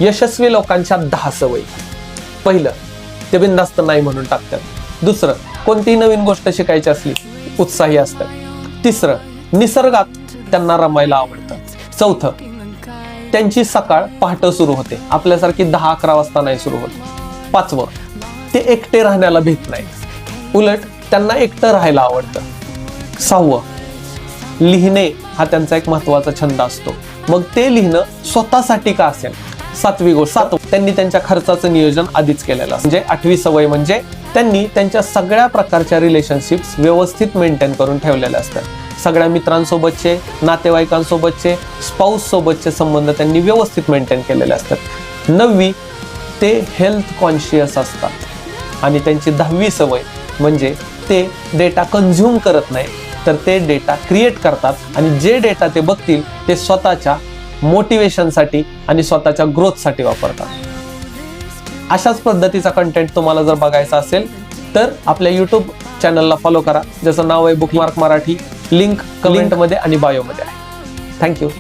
यशस्वी लोकांच्या 10 सवयी. पहिलं, ते बिनधास्त नाही म्हणून टाकतात. दुसरं, कोणतीही नवीन गोष्ट शिकायची असली उत्साही असतात. तिसरं, निसर्गात त्यांना रमायला आवडतं. चौथं, त्यांची सकाळ पहाटे सुरू होते, आपल्यासारखी 10-11 वाजता नाही सुरू होत. पाचवं, ते एकटे राहण्याला भीत नाही, उलट त्यांना एकटं राहायला आवडतं. सहावं, लिहिणे हा त्यांचा एक महत्वाचा छंद असतो, मग ते लिहिणं स्वतःसाठी का असेल. सातवी गोष्ट, त्यांनी त्यांच्या खर्चाचं नियोजन आधीच केलेलं असतं. म्हणजे 8वी सवय म्हणजे त्यांनी त्यांच्या सगळ्या प्रकारच्या रिलेशनशिप्स व्यवस्थित मेंटेन करून ठेवलेले असतात. सगळ्या मित्रांसोबतचे, नातेवाईकांसोबतचे, स्पाऊस सोबतचे संबंध त्यांनी व्यवस्थित मेंटेन केलेले असतात. 9वी, ते हेल्थ कॉन्शियस असतात. आणि त्यांची 10वी सवय म्हणजे ते डेटा कंझ्युम करत नाही, तर ते डेटा क्रिएट करतात. आणि जे डेटा ते बघतील ते स्वतःच्या मोटिवेशनसाठी आणि स्वतःच्या ग्रोथसाठी वापरतात. अशाच पद्धतीचा कंटेंट तुम्हाला जर बघायचा असेल तर आपल्या यूट्यूब चॅनलला फॉलो करा, ज्याचं नाव आहे बुकमार्क मराठी. लिंक कमेंटमध्ये आणि बायोमध्ये आहे. थँक्यू.